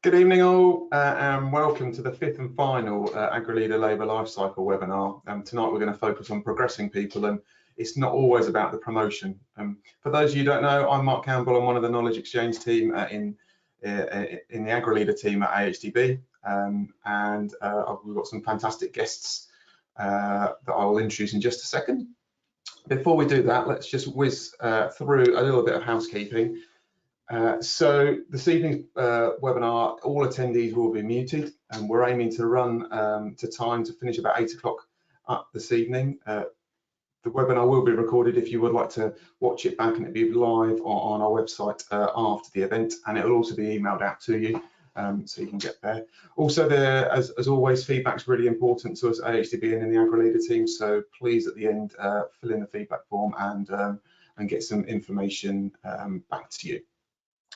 Good evening all, and welcome to the fifth and final AgriLeader Labour Lifecycle webinar. Tonight we're going to focus on progressing people, and it's not always about the promotion. For those of you who don't know, I'm Mark Campbell. I'm one of the Knowledge Exchange team in the AgriLeader team at AHDB, and we've got some fantastic guests that I will introduce in just a second. Before we do that, let's just whiz through a little bit of housekeeping. So this evening's webinar, all attendees will be muted, and we're aiming to run to time to finish about 8 o'clock up this evening. The webinar will be recorded if you would like to watch it back, and it'll be live on our website after the event, and it will also be emailed out to you, so you can get there. Also, as always, feedback's really important to us at AHDB and in the AgriLeader team, so please at the end fill in the feedback form and get some information back to you,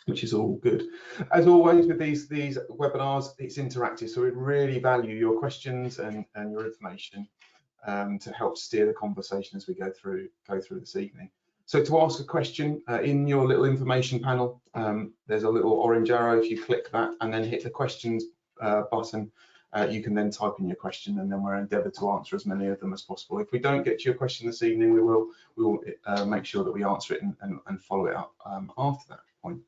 which is all good. As always with these webinars, it's interactive, so we really value your questions and your information to help steer the conversation as we go through this evening. So to ask a question, in your little information panel, there's a little orange arrow. If you click that and then hit the questions button, you can then type in your question, and then we'll endeavour to answer as many of them as possible. If we don't get to your question this evening, we will make sure that we answer it and follow it up after that point.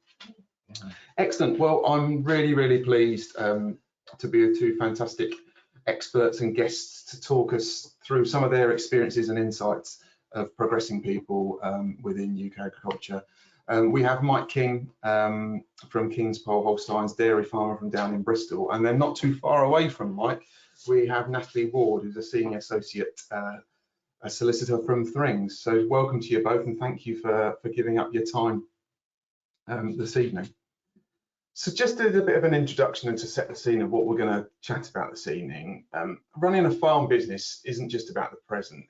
Excellent. Well, I'm really pleased to be with two fantastic experts and guests to talk us through some of their experiences and insights of progressing people within UK agriculture. We have Mike King from King's Pole Holsteins, dairy farmer from down in Bristol, and then not too far away from Mike, we have Natalie Ward, who's a senior associate a solicitor from Thrings. So welcome to you both, and thank you for giving up your time this evening. So just as a bit of an introduction and to set the scene of what we're going to chat about this evening, running a farm business isn't just about the present.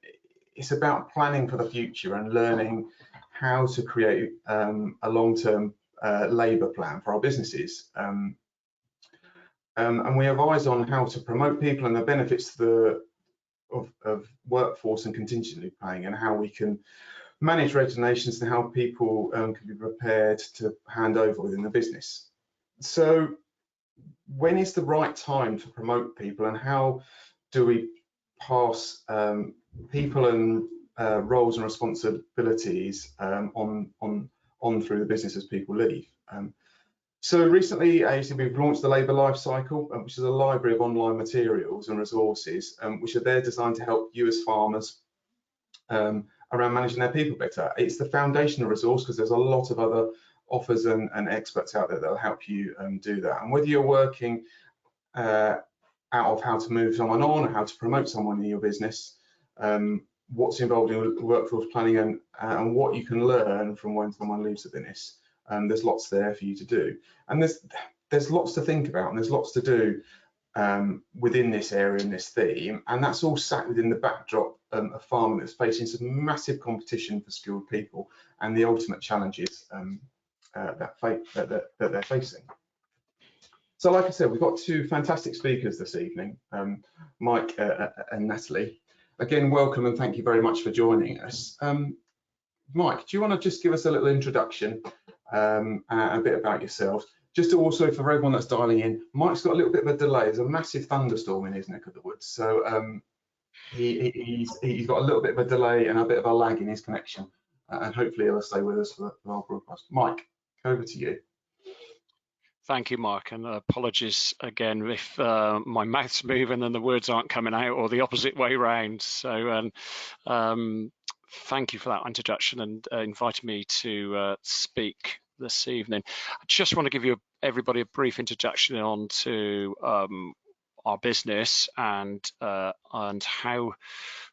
It's about planning for the future and learning how to create a long-term labour plan for our businesses. And we advise on how to promote people and the benefits of workforce and contingency planning, and how we can manage resignations and how people can be prepared to hand over within the business. So when is the right time to promote people, and how do we pass people and roles and responsibilities on through the business as people leave? So recently, we've launched the Labour Lifecycle, which is a library of online materials and resources, which are there designed to help you as farmers around managing their people better. It's the foundational resource because there's a lot of other offers and experts out there that will help you do that. And whether you're working out of how to move someone on or how to promote someone in your business, what's involved in workforce planning and what you can learn from when someone leaves the business, there's lots there for you to do. And there's lots to think about, and there's lots to do within this area and this theme, and that's all sat within the backdrop of farming that's facing some massive competition for skilled people and the ultimate challenges that they're facing. So like I said, we've got two fantastic speakers this evening, Mike and Natalie. Again, welcome and thank you very much for joining us. Mike, do you want to just give us a little introduction, a bit about yourself? Just to also, for everyone that's dialing in, Mike's got a little bit of a delay. There's a massive thunderstorm in his neck of the woods, so he's got a little bit of a delay and a bit of a lag in his connection, and hopefully he'll stay with us for the whole broadcast. Mike, over to you. Thank you, Mark, and apologies again if my mouth's moving and the words aren't coming out, or the opposite way round. So thank you for that introduction and inviting me to speak this evening. I just want to give everybody a brief introduction onto our business and how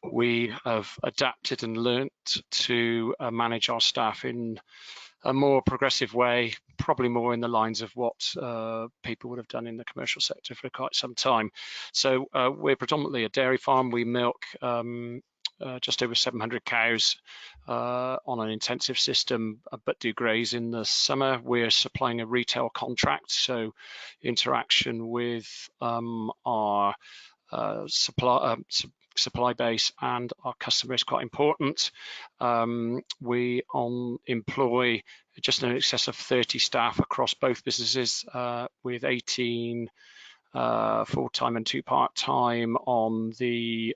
we have adapted and learnt to manage our staff in a more progressive way, probably more in the lines of what people would have done in the commercial sector for quite some time. So we're predominantly a dairy farm. We milk just over 700 cows on an intensive system, but do graze in the summer. We're supplying a retail contract, so interaction with our supply base and our customer is quite important. We employ just in excess of 30 staff across both businesses, with 18 full-time and 2 part-time on the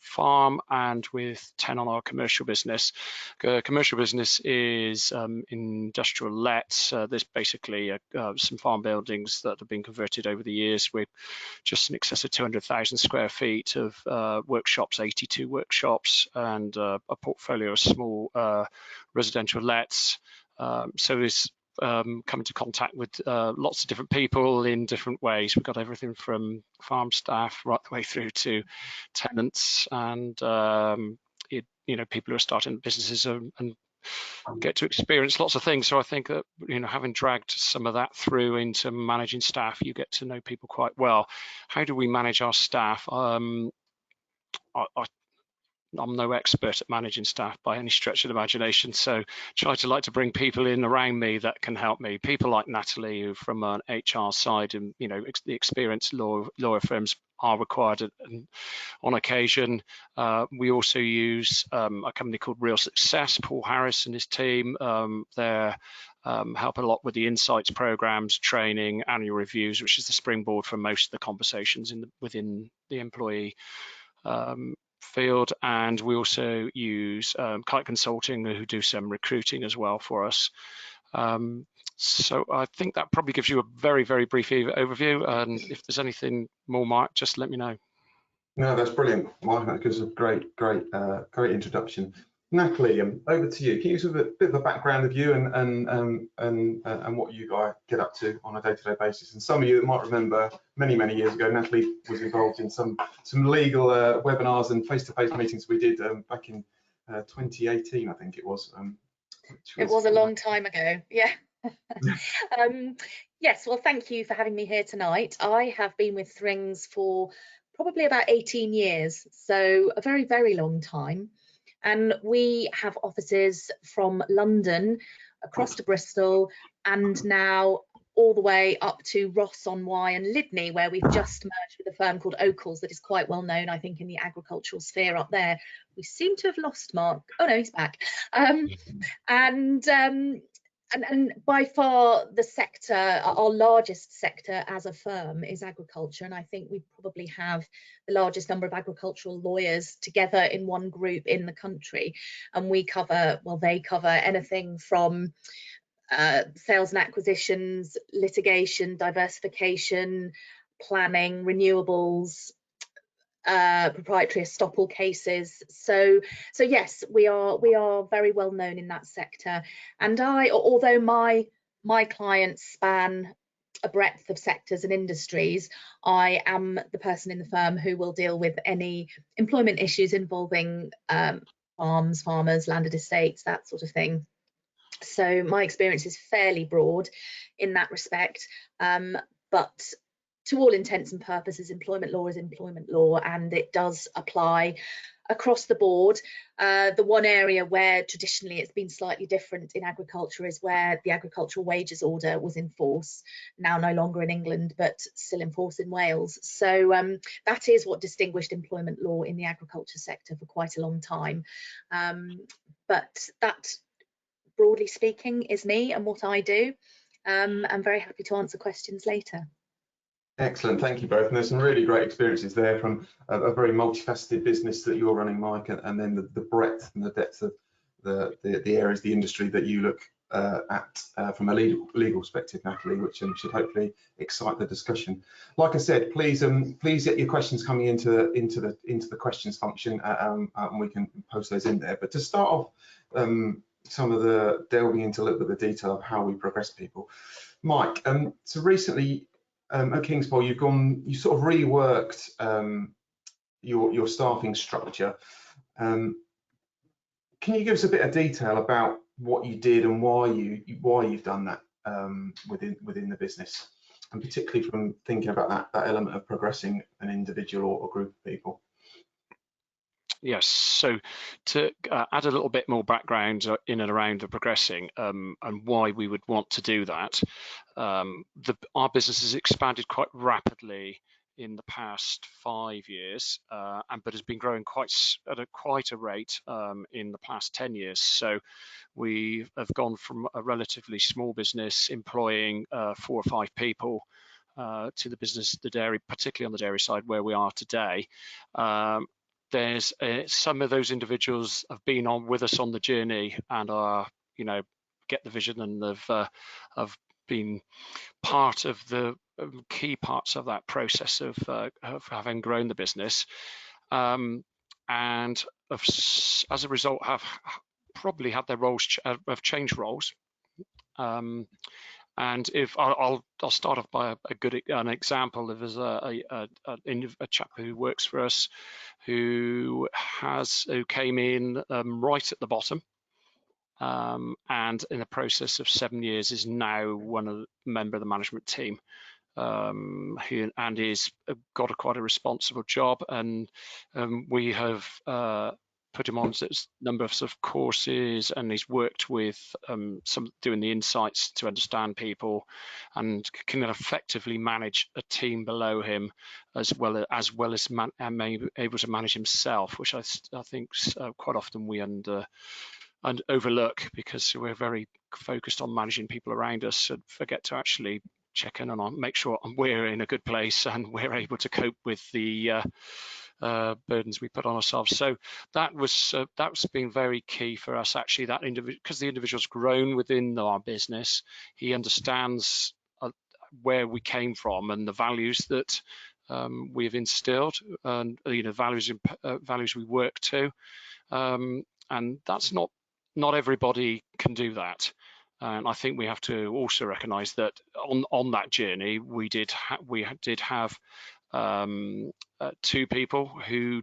farm, and with 10 on our commercial business. Commercial business is industrial lets. There's basically some farm buildings that have been converted over the years with just in excess of 200,000 square feet of workshops, 82 workshops, and a portfolio of small residential lets. So it's come into contact with lots of different people in different ways. We've got everything from farm staff right the way through to tenants, and people who are starting businesses and get to experience lots of things. So I think that having dragged some of that through into managing staff, you get to know people quite well. How do we manage our staff? I'm no expert at managing staff by any stretch of the imagination, so try to like to bring people in around me that can help me. People like Natalie, who from an HR side, and the experienced lawyer firms are required on occasion. We also use a company called Real Success. Paul Harris and his team, they help a lot with the insights programs, training, annual reviews, which is the springboard for most of the conversations within the employee field. And we also use Kite Consulting, who do some recruiting as well for us. So I think that probably gives you a very, very brief overview. And if there's anything more, Mark, just let me know. No, that's brilliant, Mark. That gives a great introduction. Natalie, over to you. Can you give us a bit of a background of you and what you guys get up to on a day-to-day basis? And some of you that might remember many years ago, Natalie was involved in some legal webinars and face-to-face meetings we did back in 2018, I think it was. It was a long time ago, yeah. Yes, well, thank you for having me here tonight. I have been with Thrings for probably about 18 years, so a very, very long time. And we have offices from London across to Bristol, and now all the way up to Ross-on-Wye and Lydney, where we've just merged with a firm called Oakles that is quite well known, I think, in the agricultural sphere up there. We seem to have lost Mark. Oh no, he's back. And by far the sector, our largest sector as a firm, is agriculture, and I think we probably have the largest number of agricultural lawyers together in one group in the country. And we cover, well, they cover anything from sales and acquisitions, litigation, diversification, planning, renewables, proprietary estoppel cases. So yes, we are very well known in that sector. And although my clients span a breadth of sectors and industries, I am the person in the firm who will deal with any employment issues involving farms, farmers, landed estates, that sort of thing. So my experience is fairly broad in that respect, but to all intents and purposes, employment law is employment law, and it does apply across the board. The one area where traditionally it's been slightly different in agriculture is where the agricultural wages order was in force, now no longer in England, but still in force in Wales. So that is what distinguished employment law in the agriculture sector for quite a long time. But that, broadly speaking, is me and what I do. I'm very happy to answer questions later. Excellent, thank you both. And there's some really great experiences there from a very multifaceted business that you're running, Mike, and then the breadth and the depth of the areas, the industry that you look at from a legal perspective, Natalie, which should hopefully excite the discussion. Like I said, please get your questions coming into the questions function, and we can post those in there. But to start off, some of the delving into a little bit of the detail of how we progress people, Mike. So recently, at Kingspole, you sort of reworked your staffing structure. Can you give us a bit of detail about what you did and why you've done that within the business, and particularly from thinking about that element of progressing an individual or group of people? Yes, so to add a little bit more background in and around the progressing and why we would want to do that, our business has expanded quite rapidly in the past 5 years, but has been growing at quite a rate in the past 10 years. So we have gone from a relatively small business employing 4 or 5 people to the business, the dairy, particularly on the dairy side where we are today. There's some of those individuals have been on with us on the journey and are, get the vision and have been part of the key parts of that process of having grown the business, and as a result have probably had their roles have changed roles. And if I'll start off by an example. There's a chap who works for us who came in right at the bottom, and in the process of 7 years is now member of the management team, and he's got quite a responsible job, and we have put him on a number of sort of courses, and he's worked with doing the insights to understand people, and can effectively manage a team below him as well as able to manage himself, which I think quite often we overlook, because we're very focused on managing people around us and forget to actually check in and make sure we're in a good place and we're able to cope with the burdens we put on ourselves. So that's been very key for us, actually, that individual, because the individual's grown within our business. He understands where we came from and the values that we have instilled, and values we work to, and that's not everybody can do that. And I think we have to also recognise that on that journey we did have 2 people who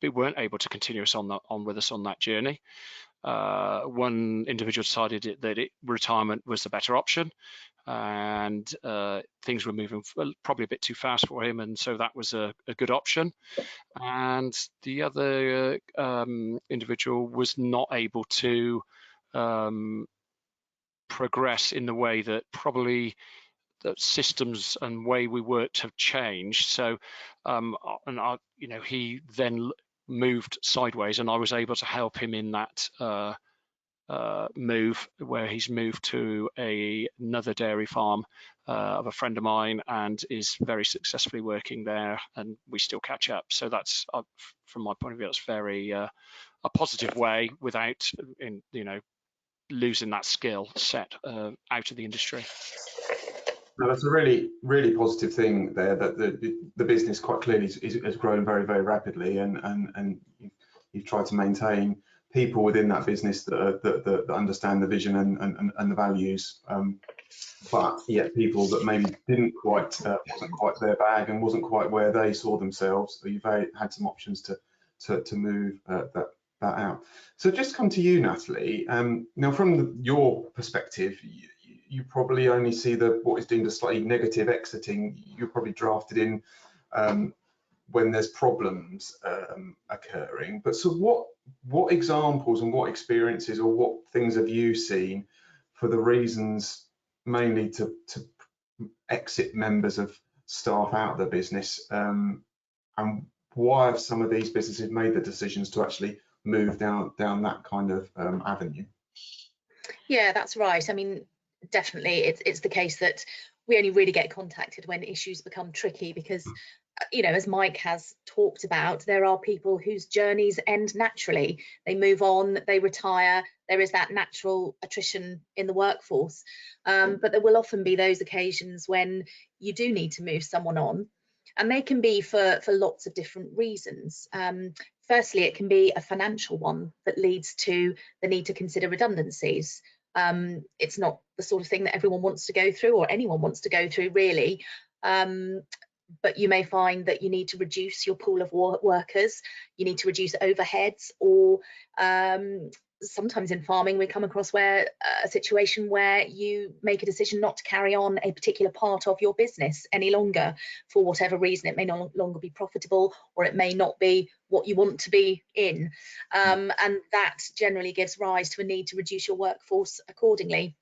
weren't able to continue on with us on that journey. One individual decided that retirement was the better option, and things were moving probably a bit too fast for him, and so that was a good option. And the other individual was not able to progress in the way that probably the systems and way we worked have changed. So he then moved sideways, and I was able to help him in that move, where he's moved to another dairy farm of a friend of mine, and is very successfully working there, and we still catch up. So that's, from my point of view, that's very a positive way, without losing that skill set out of the industry. No, that's a really, really positive thing there, that the business quite clearly has grown very, very rapidly, and you've tried to maintain people within that business that understand the vision and the values, but yet people that maybe wasn't quite their bag and wasn't quite where they saw themselves. You've had some options to move that out. So just come to you, Natalie. Now, from your perspective, you probably only see what is deemed a slightly negative exiting. You're probably drafted in when there's problems occurring. But so what examples and what experiences or what things have you seen for the reasons mainly to exit members of staff out of the business, and why have some of these businesses made the decisions to actually move down that kind of avenue? Yeah, that's right. I mean, definitely it's the case that we only really get contacted when issues become tricky, because as Mike has talked about, there are people whose journeys end naturally. They move on, they retire, there is that natural attrition in the workforce, but there will often be those occasions when you do need to move someone on, and they can be for lots of different reasons. Firstly, it can be a financial one that leads to the need to consider redundancies. It's not the sort of thing that everyone wants to go through, or anyone wants to go through, really. But you may find that you need to reduce your pool of workers, you need to reduce overheads, or sometimes in farming we come across a situation where you make a decision not to carry on a particular part of your business any longer for whatever reason. It may no longer be profitable, or it may not be what you want to be in, and that generally gives rise to a need to reduce your workforce accordingly.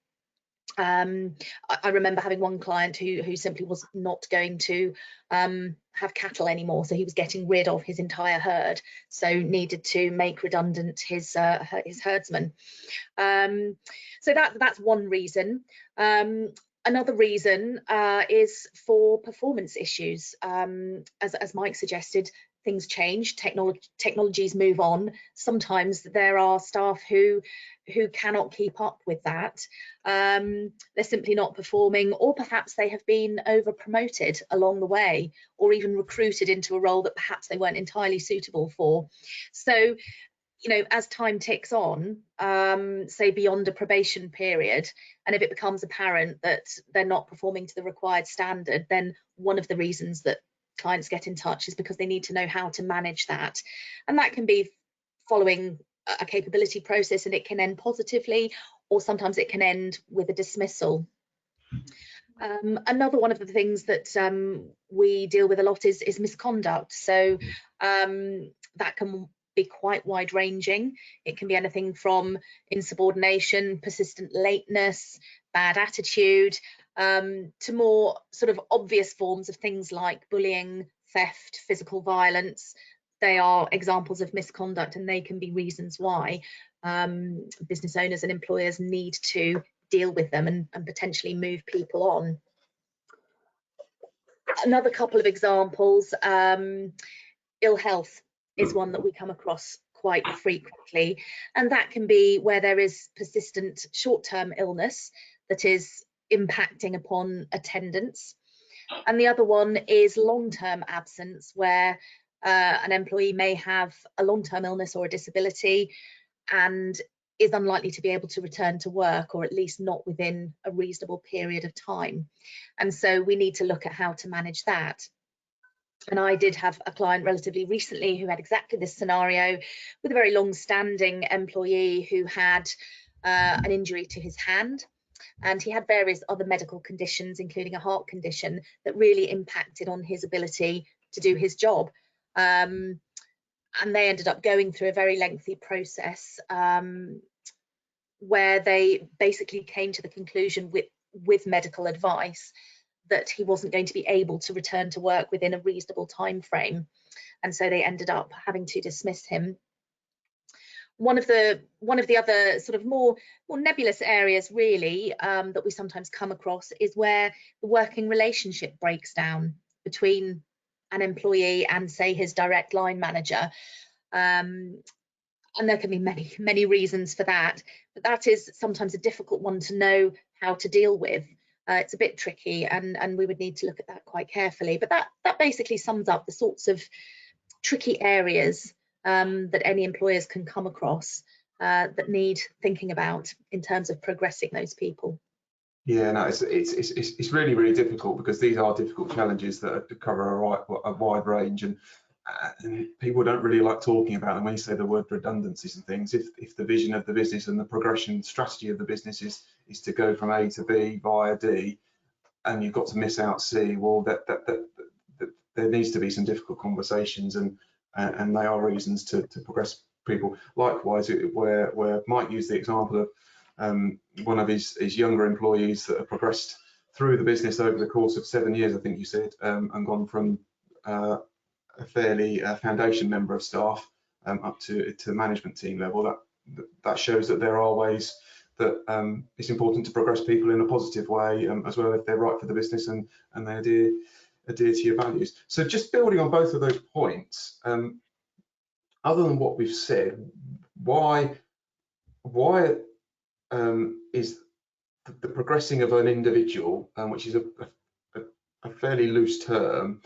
I remember having one client who simply was not going to have cattle anymore, so he was getting rid of his entire herd, so needed to make redundant his herdsman. So that's one reason. Another reason is for performance issues. As Mike suggested, things change, technologies move on. Sometimes there are staff who cannot keep up with that. They're simply not performing, or perhaps they have been over promoted along the way, or even recruited into a role that perhaps they weren't entirely suitable for. So, you know, as time ticks on, say beyond a probation period, and if it becomes apparent that they're not performing to the required standard, then one of the reasons that clients get in touch is because they need to know how to manage that. And that can be following a capability process, and it can end positively, or sometimes it can end with a dismissal. Another one of the things that we deal with a lot is misconduct. So that can be quite wide ranging. It can be anything from insubordination, persistent lateness, bad attitude, to more sort of obvious forms of things like bullying, theft, physical violence. They are examples of misconduct, and they can be reasons why business owners and employers need to deal with them and potentially move people on. Another couple of examples, ill health is one that we come across quite frequently, and that can be where there is persistent short-term illness that is impacting upon attendance. And the other one is long-term absence, where an employee may have a long-term illness or a disability and is unlikely to be able to return to work, or at least not within a reasonable period of time. And so we need to look at how to manage that. And I did have a client relatively recently who had exactly this scenario, with a very long-standing employee who had an injury to his hand, and he had various other medical conditions, including a heart condition, that really impacted on his ability to do his job. And they ended up going through a very lengthy process where they basically came to the conclusion with medical advice that he wasn't going to be able to return to work within a reasonable time frame, and so they ended up having to dismiss him. One of the other sort of more nebulous areas really that we sometimes come across is where the working relationship breaks down between an employee and, say, his direct line manager. And there can be many reasons for that, but that is sometimes a difficult one to know how to deal with. It's a bit tricky, and we would need to look at that quite carefully. But that basically sums up the sorts of tricky areas that any employers can come across that need thinking about in terms of progressing those people. Yeah, no, it's really, really difficult, because these are difficult challenges that cover a wide range, and people don't really like talking about them. When you say the word redundancies and things, if the vision of the business and the progression strategy of the business is to go from A to B via D, and you've got to miss out C, well, that there needs to be some difficult conversations, and they are reasons to progress people. Likewise, where Mike used the example of one of his younger employees that have progressed through the business over the course of 7 years, I think you said, and gone from a fairly foundation member of staff up to management team level. That shows that there are ways that it's important to progress people in a positive way, as well, if they're right for the business and they adhere to your values. So just building on both of those points, other than what we've said, why is the progressing of an individual, which is a fairly loose term,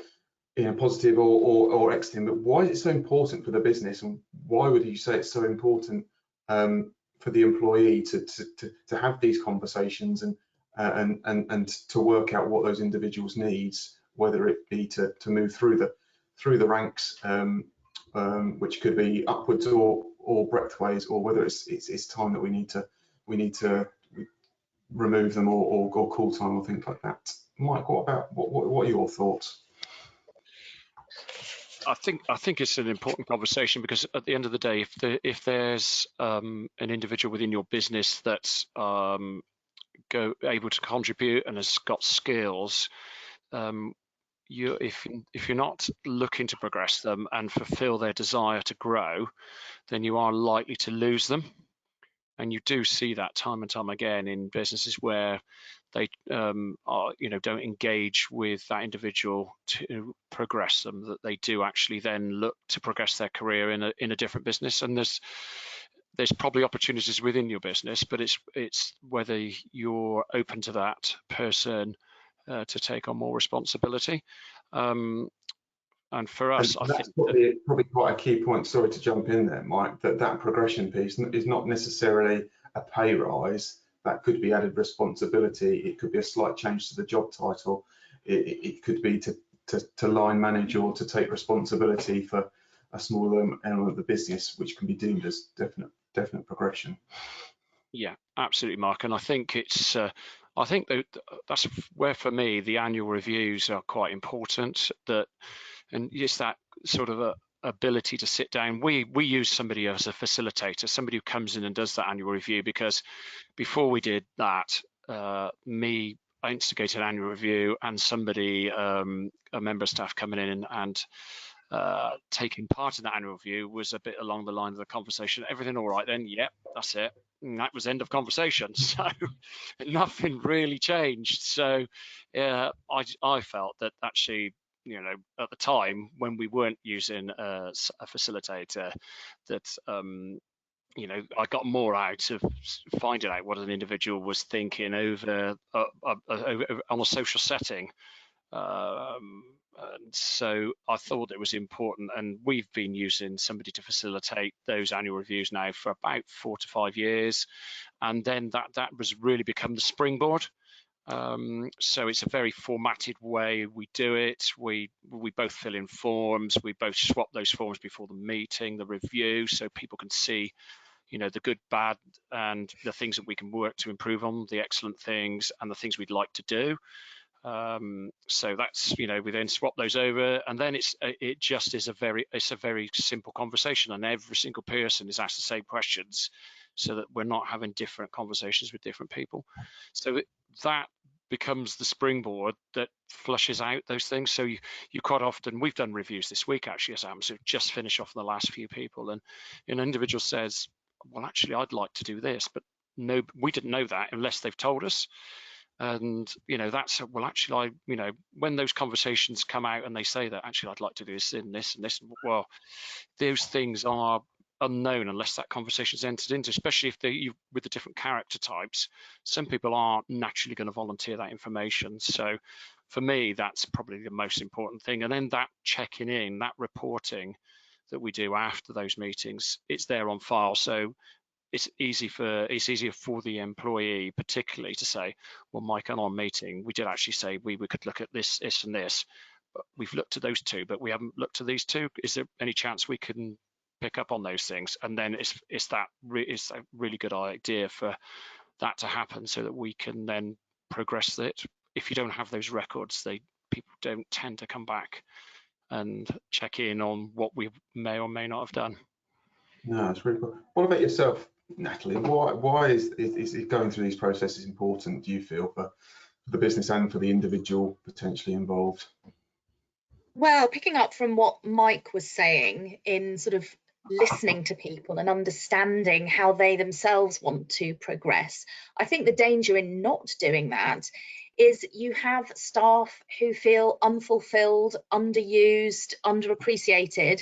in a positive or exiting, but why is it so important for the business, and why would you say it's so important for the employee to have these conversations and to work out what those individuals' needs, whether it be to move through the ranks, which could be upwards or breadthways, or whether it's time that we need to remove them or call time or things like that. Mike, what are your thoughts? I think it's an important conversation, because at the end of the day, if there's an individual within your business that's able to contribute and has got skills, if you're not looking to progress them and fulfill their desire to grow, then you are likely to lose them. And you do see that time and time again in businesses where they don't engage with that individual to progress them, that they do actually then look to progress their career in a different business. And there's probably opportunities within your business, but it's whether you're open to that person to take on more responsibility. And for us, and that's probably quite a key point. Sorry to jump in there, Mike. That progression piece is not necessarily a pay rise. That could be added responsibility. It could be a slight change to the job title. It could be to line manage or to take responsibility for a smaller element of the business, which can be deemed as definite progression. Yeah, absolutely, Mark. And I think I think that's where, for me, the annual reviews are quite important. And it's that sort of ability to sit down. We use somebody as a facilitator, somebody who comes in and does that annual review, because before we did that, I instigated an annual review, and somebody, a member of staff coming in and taking part in that annual review was a bit along the line of the conversation. Everything all right then? Yep, that's it. And that was end of conversation. So nothing really changed. So I felt that actually, at the time when we weren't using a facilitator, that I got more out of finding out what an individual was thinking over on a social setting. And so I thought it was important, and we've been using somebody to facilitate those annual reviews now for about 4 to 5 years, and then that was really become the springboard. So it's a very formatted way we do it. We both fill in forms. We both swap those forms before the meeting, the review, so people can see, the good, bad, and the things that we can work to improve on, the excellent things, and the things we'd like to do. So that's, we then swap those over, and then it just is a very simple conversation, and every single person is asked the same questions, so that we're not having different conversations with different people. So that becomes the springboard that flushes out those things. So you quite often, we've done reviews this week actually, as I'm just finish off the last few people, and an individual says, well, actually I'd like to do this, but no, we didn't know that unless they've told us. And that's, well, actually when those conversations come out and they say that actually I'd like to do this and this and this, well, those things are unknown unless that conversation is entered into, especially if with the different character types. Some people aren't naturally going to volunteer that information. So for me, that's probably the most important thing. And then that checking in, that reporting that we do after those meetings, it's there on file. So it's easier for the employee particularly to say, well, Mike, on our meeting, we did actually say we could look at this, and this, but we've looked at those two, but we haven't looked at these two. Is there any chance we can pick up on those things? And then it's a really good idea for that to happen, so that we can then progress it. If you don't have those records, people don't tend to come back and check in on what we may or may not have done. No, it's really cool. What about yourself, Natalie? Why is going through these processes important, do you feel, for the business and for the individual potentially involved? Well, picking up from what Mike was saying, in sort of listening to people and understanding how they themselves want to progress, I think the danger in not doing that is you have staff who feel unfulfilled, underused, underappreciated.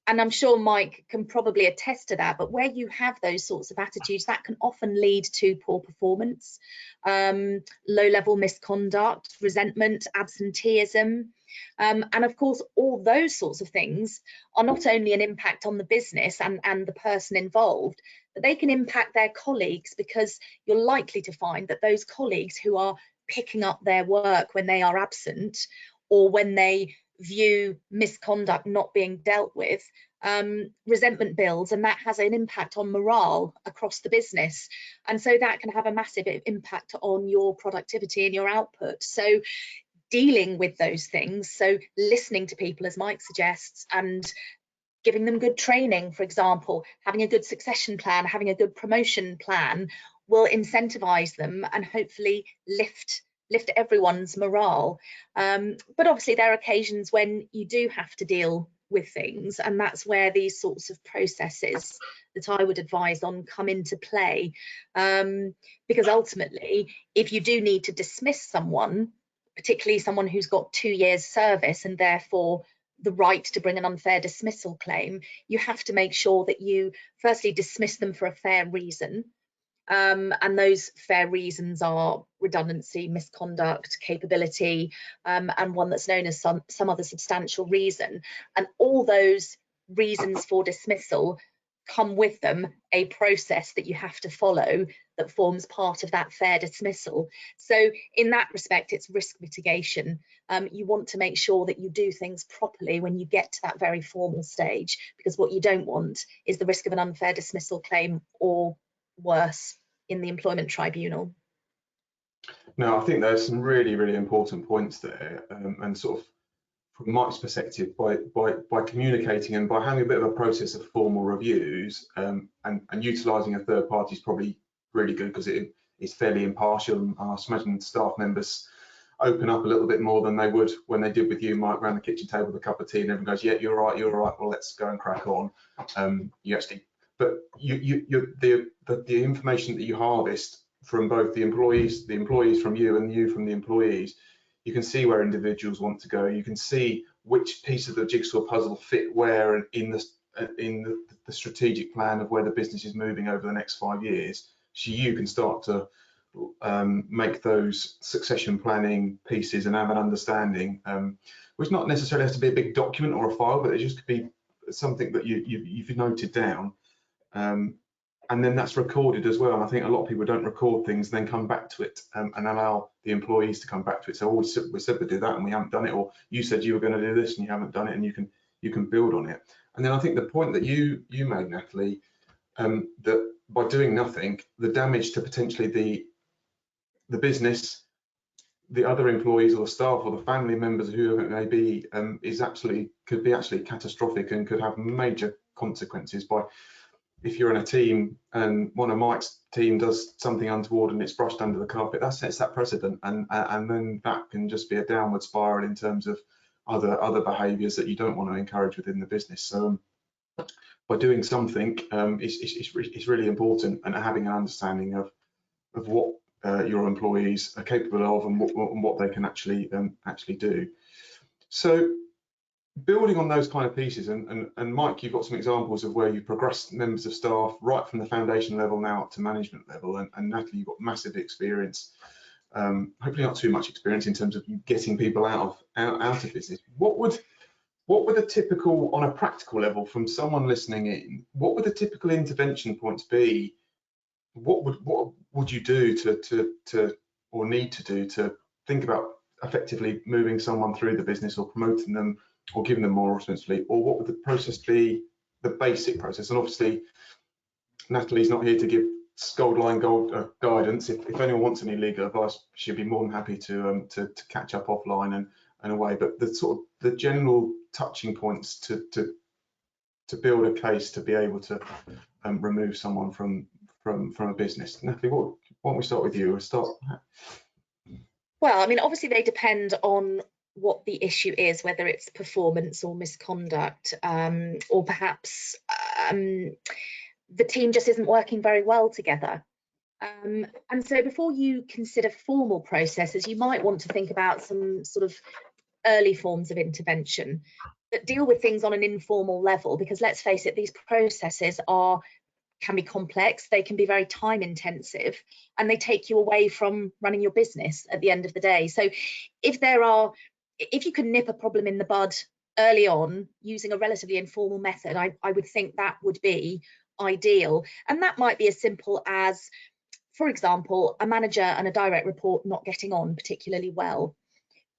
And I'm sure Mike can probably attest to that, but where you have those sorts of attitudes, that can often lead to poor performance, low-level misconduct, resentment, absenteeism. And of course, all those sorts of things are not only an impact on the business and the person involved, but they can impact their colleagues, because you're likely to find that those colleagues who are picking up their work when they are absent, or when they view misconduct not being dealt with, resentment builds, and that has an impact on morale across the business. And so that can have a massive impact on your productivity and your output. So dealing with those things, so listening to people, as Mike suggests, and giving them good training, for example, having a good succession plan, having a good promotion plan, will incentivize them and hopefully lift everyone's morale. But obviously there are occasions when you do have to deal with things, and that's where these sorts of processes that I would advise on come into play, because ultimately if you do need to dismiss someone, particularly someone who's got 2 years service and therefore the right to bring an unfair dismissal claim, you have to make sure that you firstly dismiss them for a fair reason, and those fair reasons are redundancy, misconduct, capability, and one that's known as some other substantial reason. And all those reasons for dismissal come with them a process that you have to follow that forms part of that fair dismissal. So in that respect, it's risk mitigation. You want to make sure that you do things properly when you get to that very formal stage, because what you don't want is the risk of an unfair dismissal claim, or worse, in the employment tribunal. No, I think there's some really, really important points there, and sort of from Mike's perspective, by communicating and by having a bit of a process of formal reviews, and utilising a third party is probably really good, because it is fairly impartial. And I imagine staff members open up a little bit more than they would when they did with you, Mike, around the kitchen table with a cup of tea, and everyone goes, "Yeah, you're right, well, let's go and crack on." You actually, but the information that you harvest from both the employees from you, and you from the employees, you can see where individuals want to go. You can see which piece of the jigsaw puzzle fit where in the strategic plan of where the business is moving over the next 5 years. So you can start to make those succession planning pieces and have an understanding, which not necessarily has to be a big document or a file, but it just could be something that you've noted down. And then that's recorded as well. And I think a lot of people don't record things, then come back to it, and allow the employees to come back to it. So, we said we'd do that and we haven't done it, or you said you were going to do this and you haven't done it, and you can build on it. And then I think the point that you made, Natalie, that by doing nothing, the damage to potentially the business, the other employees or the staff or the family members, whoever it may be, could be actually catastrophic and could have major consequences. If you're in a team and one of Mike's team does something untoward and it's brushed under the carpet, that sets that precedent, and then that can just be a downward spiral in terms of other behaviours that you don't want to encourage within the business. So by doing something, it's really important, and having an understanding of what your employees are capable of, and what they can actually do. So, building on those kind of pieces, and Mike, you've got some examples of where you've progressed members of staff right from the foundation level now up to management level, and Natalie, you've got massive experience, hopefully not too much experience in terms of getting people out of business. What would a typical, on a practical level, from someone listening in, what would the typical intervention points be? What would you do to or need to do to think about effectively moving someone through the business, or promoting them, or giving them more responsibility? Or what would the process be, the basic process? And obviously Natalie's not here to give gold guidance. If anyone wants any legal advice, she'd be more than happy to catch up offline and away. But the sort of the general touching points to build a case to be able to remove someone from a business. Natalie, why don't we start with you? Well, I mean, obviously they depend on what the issue is, whether it's performance or misconduct, or perhaps the team just isn't working very well together. And so before you consider formal processes, you might want to think about some sort of early forms of intervention that deal with things on an informal level, because let's face it, these processes can be complex, they can be very time intensive, and they take you away from running your business at the end of the day. So if you can nip a problem in the bud early on using a relatively informal method, I would think that would be ideal. And that might be as simple as, for example, a manager and a direct report not getting on particularly well.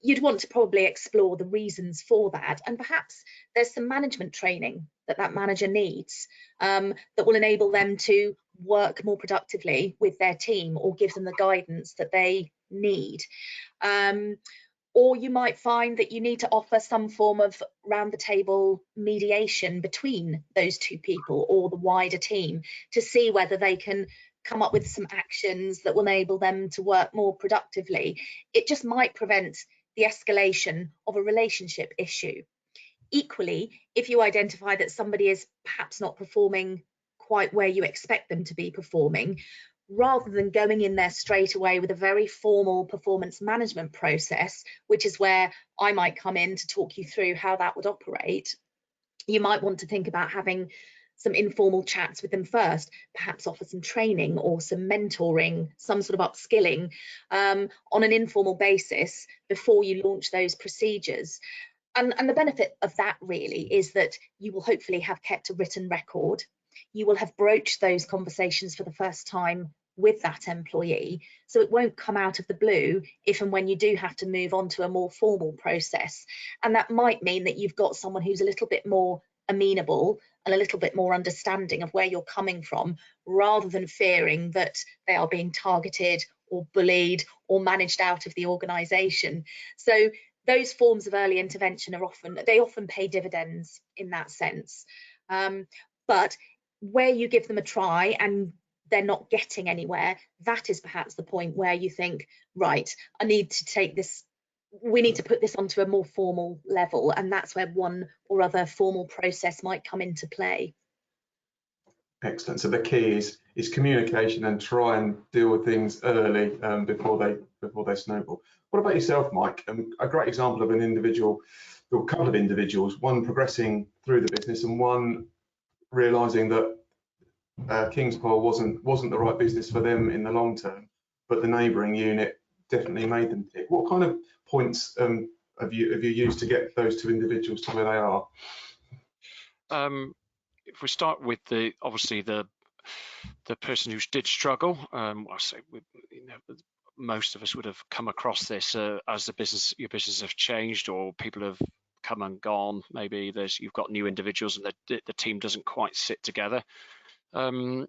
You'd want to probably explore the reasons for that, and perhaps there's some management training that manager needs, that will enable them to work more productively with their team, or give them the guidance that they need. Or you might find that you need to offer some form of round the table mediation between those two people or the wider team, to see whether they can come up with some actions that will enable them to work more productively, it just might prevent the escalation of a relationship issue. Equally, if you identify that somebody is perhaps not performing quite where you expect them to be performing, rather than going in there straight away with a very formal performance management process, which is where I might come in to talk you through how that would operate, you might want to think about having some informal chats with them first, perhaps offer some training or some mentoring, some sort of upskilling on an informal basis before you launch those procedures. And the benefit of that really is that you will hopefully have kept a written record. You will have broached those conversations for the first time with that employee, so it won't come out of the blue if and when you do have to move on to a more formal process. And that might mean that you've got someone who's a little bit more amenable and a little bit more understanding of where you're coming from, rather than fearing that they are being targeted or bullied or managed out of the organisation. So those forms of early intervention are often pay dividends in that sense. But where you give them a try and they're not getting anywhere, that is perhaps the point where you think, right, I need to take this, we need to put this onto a more formal level, and that's where one or other formal process might come into play. Excellent. So the key is communication, and try and deal with things early before they snowball. What about yourself, Mike? A great example of an individual, or a couple of individuals, one progressing through the business and one realising that Kingspole wasn't the right business for them in the long term, but the neighbouring unit definitely made them tick. What kind of points have you used to get those two individuals to where they are? If we start with obviously the person who did struggle, I say most of us would have come across this as your business have changed, or people have come and gone. Maybe you've got new individuals and the team doesn't quite sit together. For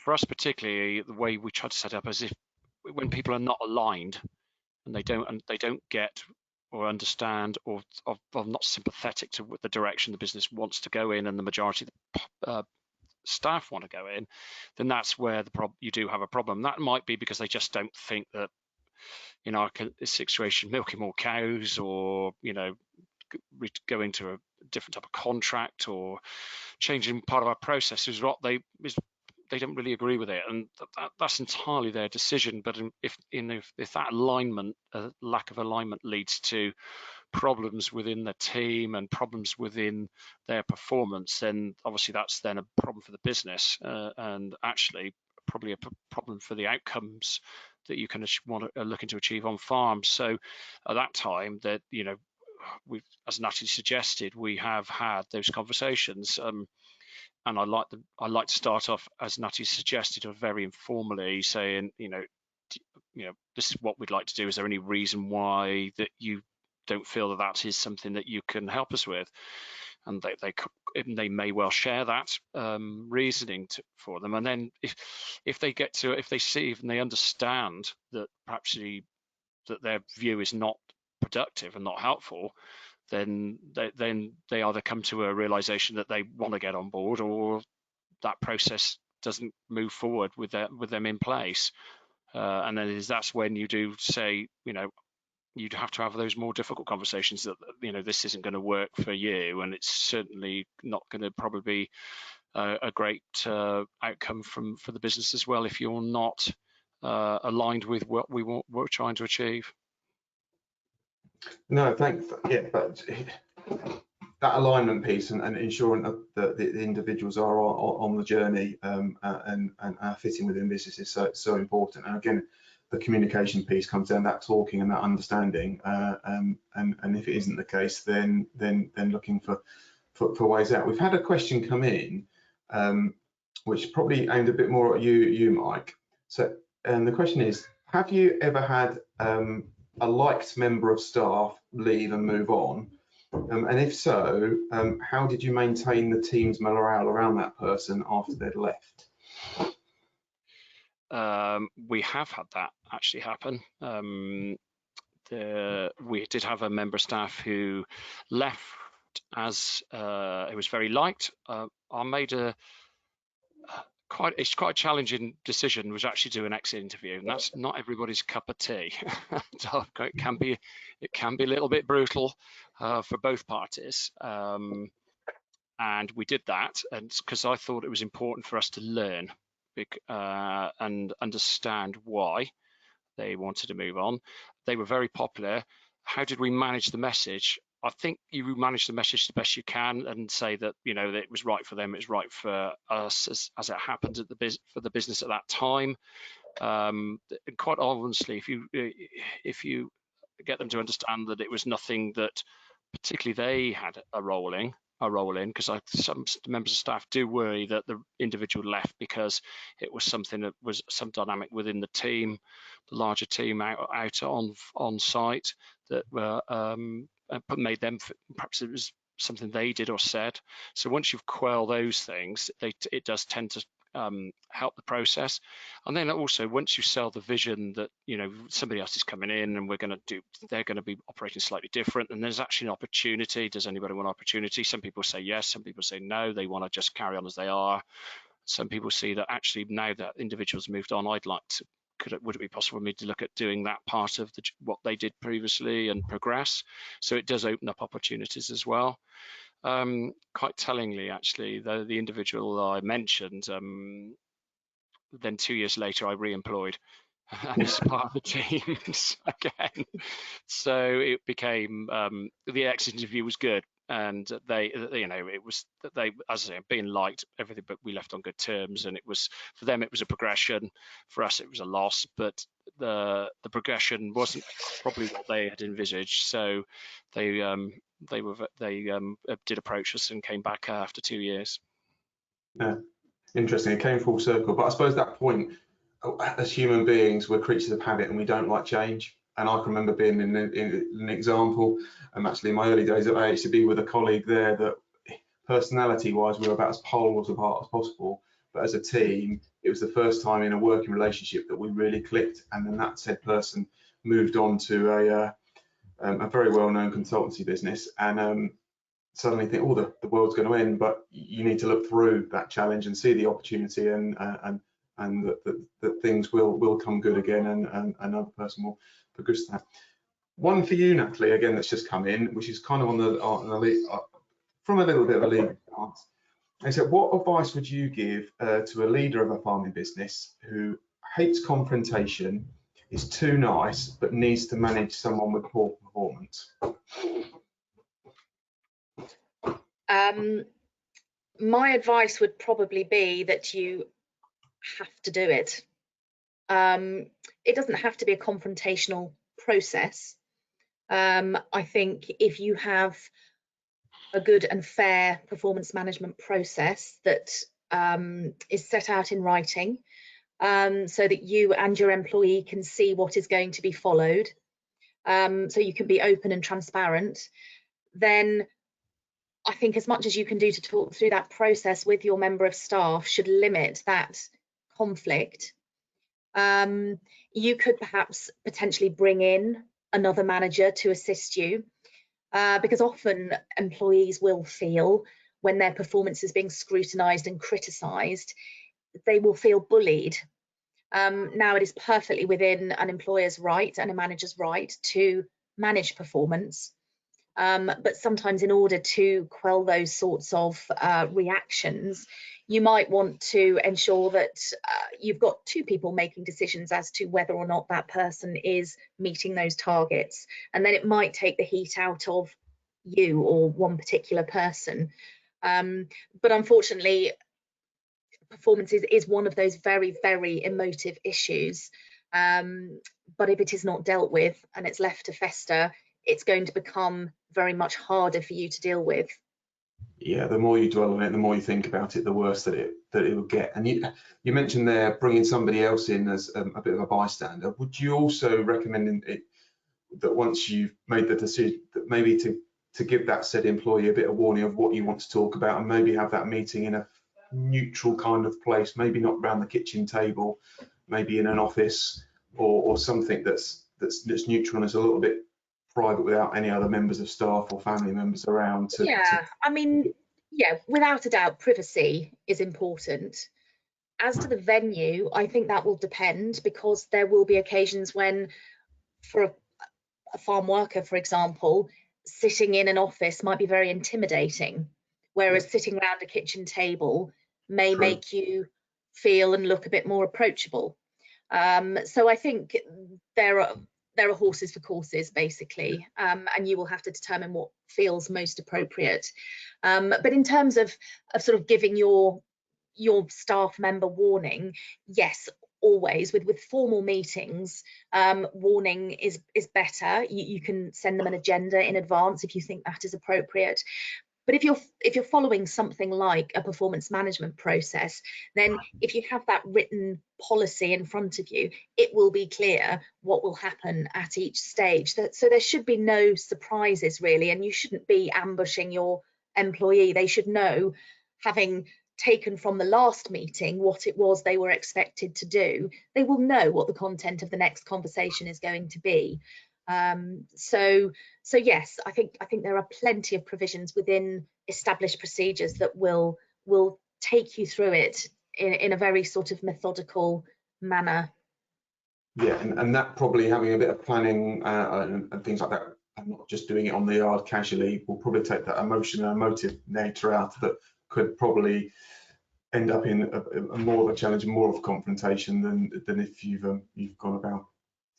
us particularly, the way we try to set up is if when people are not aligned and they don't get or understand or are not sympathetic to the direction the business wants to go in, and the majority of the staff want to go in, then that's where you do have a problem. That might be because they just don't think that, in our situation, milking more cows, or going to a different type of contract or changing part of our process is what they don't really agree with it, and that's entirely their decision. But if that alignment, lack of alignment, leads to problems within the team and problems within their performance, then obviously that's then a problem for the business, and actually probably a problem for the outcomes that you can looking to achieve on farms. So at that time, that we've, as Natty suggested, we have had those conversations. And I like to start off, as Natty suggested, very informally saying, this is what we'd like to do. Is there any reason why that you don't feel that is something that you can help us with? And they may well share that reasoning for them. And then if they see and they understand that perhaps that their view is not productive and not helpful, then they either come to a realization that they want to get on board, or that process doesn't move forward with them in place. And then that's when you do say, you'd have to have those more difficult conversations that, this isn't going to work for you, and it's certainly not going to probably be a great outcome for the business as well if you're not aligned with what we're trying to achieve. No, thanks. Yeah, but that alignment piece and ensuring that the individuals are on the journey and are fitting within business is so important. And again, the communication piece comes down that talking and that understanding. And if it isn't the case, then looking for ways out. We've had a question come in, which probably aimed a bit more at you, Mike. So, and the question is, have you ever had a liked member of staff leave and move on? And if so, how did you maintain the team's morale around that person after they'd left? We have had that actually happen. We did have a member of staff who left as it was very liked. I made a it's quite a challenging decision, was actually do an exit interview, and that's not everybody's cup of tea. So it can be a little bit brutal for both parties. And we did that, and because I thought it was important for us to learn and understand why they wanted to move on. They were very popular. How did we manage the message? I think you manage the message the best you can and say that, you know, that it was right for them, it was right for us as it happened for the business at that time. And quite honestly, if you get them to understand that it was nothing that particularly they had a role in, because some members of staff do worry that the individual left because it was something that was some dynamic within the team, the larger team out on site that made them, perhaps it was something they did or said. So once you've quelled those things, it does tend to help the process. And then also, once you sell the vision that, you know, somebody else is coming in and they're going to be operating slightly different, and there's actually an opportunity. Does anybody want opportunity? Some people say yes, some people say no, they want to just carry on as they are. Some people see that actually now that individuals moved on, would it be possible for me to look at doing that part of what they did previously and progress? So it does open up opportunities as well. Quite tellingly, actually, the individual I mentioned, then 2 years later, I re-employed, and he's part of the teams again. So it became the exit interview was good, and it was that they, as I say, being liked, everything, but we left on good terms, and it was for them, it was a progression. For us, it was a loss, but the progression wasn't probably what they had envisaged. So they did approach us and came back after 2 years. Yeah, interesting. It came full circle. But I suppose that point, as human beings, we're creatures of habit and we don't like change. And I can remember being in an example, actually in my early days at AHDB with a colleague there, that personality-wise we were about as poles apart as possible. But as a team, it was the first time in a working relationship that we really clicked. And then that said person moved on to a very well-known consultancy business, and suddenly think, oh, the world's going to end. But you need to look through that challenge and see the opportunity, and that things will come good again, and another person will progress that. One for you, Natalie, again, that's just come in, which is kind of from a little bit of a legal stance. They said, what advice would you give to a leader of a farming business who hates confrontation, is too nice, but needs to manage someone with poor performance? My advice would probably be that you have to do it. It doesn't have to be a confrontational process. I think if you have a good and fair performance management process that is set out in writing, so that you and your employee can see what is going to be followed, so you can be open and transparent, then I think as much as you can do to talk through that process with your member of staff should limit that conflict. You could perhaps potentially bring in another manager to assist you, because often employees will feel when their performance is being scrutinised and criticised, they will feel bullied. Now, it is perfectly within an employer's right and a manager's right to manage performance, but sometimes in order to quell those sorts of reactions, you might want to ensure that you've got two people making decisions as to whether or not that person is meeting those targets, and then it might take the heat out of you or one particular person. But unfortunately, performance is one of those very, very emotive issues. But if it is not dealt with and it's left to fester, it's going to become very much harder for you to deal with. Yeah, the more you dwell on it, the more you think about it, the worse that it will get. And you mentioned there bringing somebody else in as a bit of a bystander. Would you also recommend that once you've made the decision, that maybe to give that said employee a bit of warning of what you want to talk about, and maybe have that meeting in a neutral kind of place, maybe not around the kitchen table, maybe in an office or something that's neutral and is a little bit private, without any other members of staff or family members around? I mean, yeah, without a doubt, privacy is important, As to the venue, I think that will depend, because there will be occasions when, for a farm worker, for example, sitting in an office might be very intimidating, whereas sitting around a kitchen table may make you feel and look a bit more approachable. So I think there are horses for courses, basically, and you will have to determine what feels most appropriate. But in terms of sort of giving your staff member warning, yes, always with formal meetings, warning is better. You can send them an agenda in advance if you think that is appropriate. But if you're following something like a performance management process, then if you have that written policy in front of you, it will be clear what will happen at each stage. So there should be no surprises, really, and you shouldn't be ambushing your employee. They should know, having taken from the last meeting what it was they were expected to do, they will know what the content of the next conversation is going to be. So yes, I think there are plenty of provisions within established procedures that will take you through it in a very sort of methodical manner. Yeah, and that probably having a bit of planning and things like that, and not just doing it on the yard casually, will probably take that emotional and emotive nature out that could probably end up in a more of a challenge and more of a confrontation than if you've gone about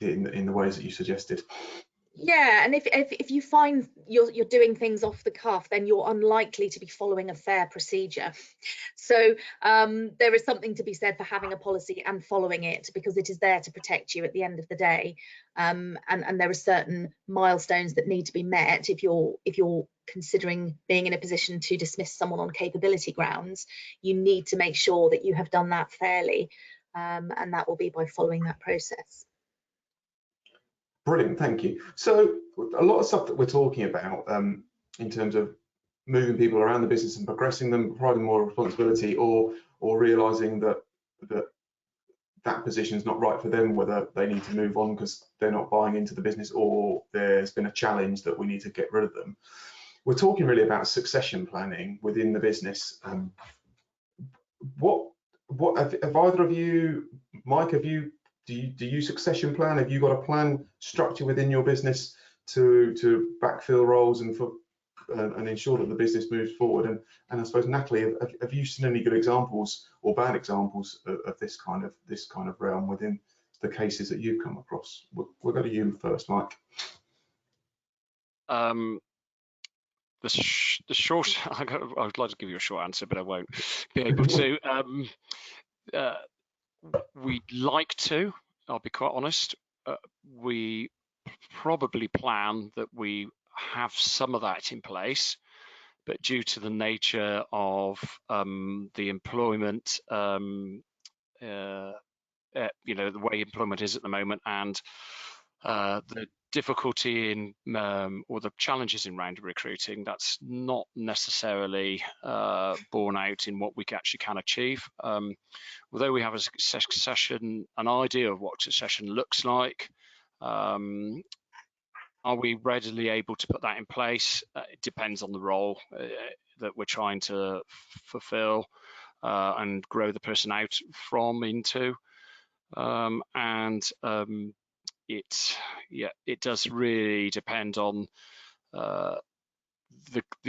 it in the ways that you suggested. Yeah, and if you find you're doing things off the cuff, then you're unlikely to be following a fair procedure. So there is something to be said for having a policy and following it, because it is there to protect you at the end of the day. And there are certain milestones that need to be met if you're considering being in a position to dismiss someone on capability grounds. You need to make sure that you have done that fairly, and that will be by following that process. Brilliant, thank you. So a lot of stuff that we're talking about in terms of moving people around the business and progressing them, providing more responsibility, or realizing that position is not right for them, whether they need to move on because they're not buying into the business, or there's been a challenge that we need to get rid of them. We're talking really about succession planning within the business. What have either of you, Mike, do you succession plan? Have you got a plan structure within your business to backfill roles and ensure that the business moves forward? And I suppose, Natalie, have you seen any good examples or bad examples of this kind of realm within the cases that you've come across? We'll go to you first, Mike. The short, I would like to give you a short answer, but I won't be able to. We'd like to, I'll be quite honest. We probably plan that we have some of that in place, but due to the nature of the employment, the way employment is at the moment, and the difficulty in or the challenges in round recruiting, that's not necessarily borne out in what we actually can achieve. Although we have an idea of what succession looks like, are we readily able to put that in place? It depends on the role that we're trying to fulfill and grow the person out from into. It does really depend on the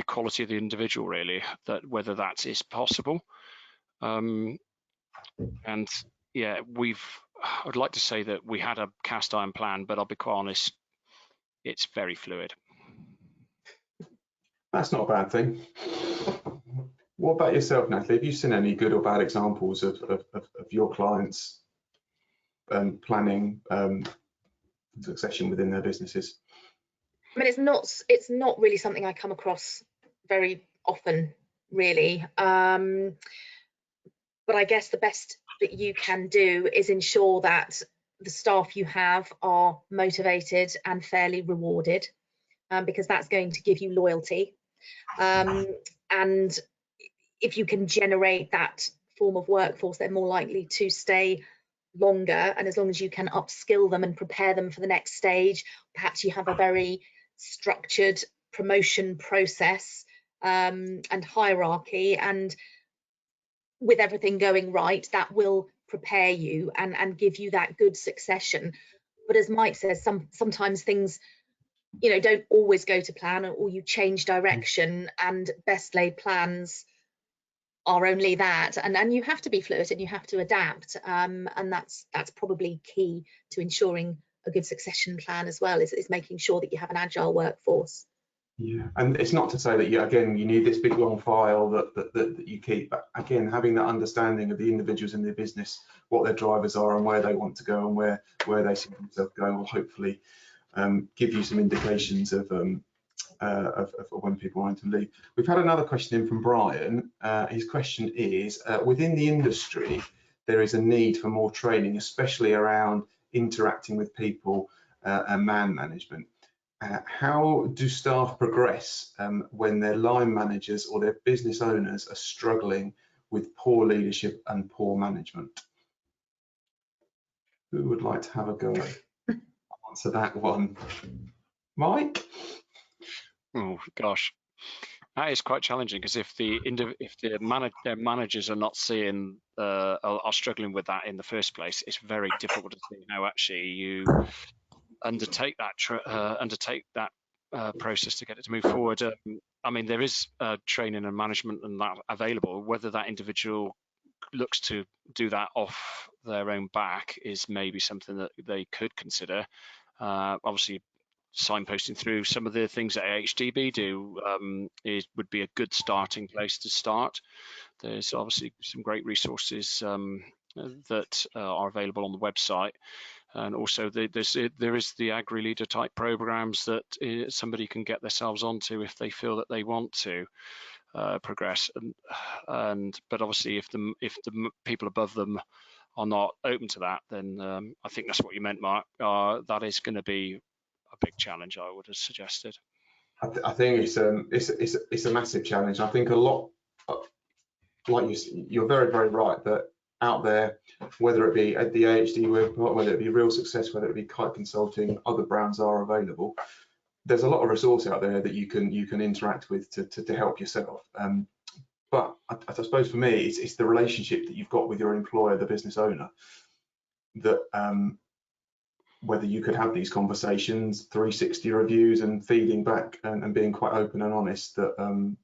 quality of the individual, really, whether that is possible. I'd like to say that we had a cast iron plan, but I'll be quite honest, it's very fluid. That's not a bad thing. What about yourself, Natalie? Have you seen any good or bad examples of your clients planning succession within their businesses? I mean, it's not really something I come across very often, really. But I guess the best that you can do is ensure that the staff you have are motivated and fairly rewarded, because that's going to give you loyalty. And if you can generate that form of workforce, they're more likely to stay longer. And as long as you can upskill them and prepare them for the next stage, perhaps you have a very structured promotion process and hierarchy, and with everything going right, that will prepare you and give you that good succession. But as Mike says, sometimes things, you know, don't always go to plan, or you change direction, and best laid plans are only that, and you have to be fluid and you have to adapt, and that's probably key to ensuring a good succession plan as well, is making sure that you have an agile workforce. Yeah, and it's not to say that you need this big long file that you keep, but again, having that understanding of the individuals in their business, what their drivers are and where they want to go and where they see themselves going, will hopefully give you some indications of when people want to leave. We've had another question in from Brian. His question is, within the industry, there is a need for more training, especially around interacting with people and man management. How do staff progress when their line managers or their business owners are struggling with poor leadership and poor management? Who would like to have a go? Answer that one. Mike? Oh gosh, that is quite challenging, because if their managers are not seeing are struggling with that in the first place, it's very difficult to see how actually you undertake that process to get it to move forward. I mean, there is training and management and that available. Whether that individual looks to do that off their own back is maybe something that they could consider. Obviously, signposting through some of the things that AHDB do would be a good starting place to start. There's obviously some great resources that are available on the website. And also there is the agri-leader type programs that somebody can get themselves onto if they feel that they want to progress. But obviously, if the people above them are not open to that, then I think that's what you meant, Mark. That is going to be a big challenge, I would have suggested. I think it's a massive challenge. I think a lot, like you're very, very right, that out there, whether it be at the AHD website, whether it be Real Success, whether it be Kite Consulting, other brands are available. There's a lot of resource out there that you can interact with to help yourself. But I suppose for me, it's the relationship that you've got with your employer, the business owner, that whether you could have these conversations, 360 reviews, and feeding back and being quite open and honest that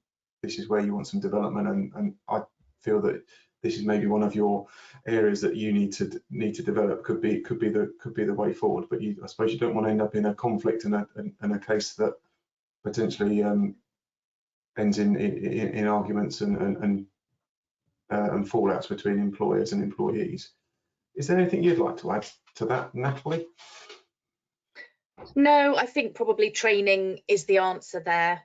this is where you want some development, and I feel that this is maybe one of your areas that you need to develop. Could be the way forward. But I suppose you don't want to end up in a conflict and a case that potentially ends in arguments and fallouts between employers and employees. Is there anything you'd like to add to that, Natalie? No, I think probably training is the answer there.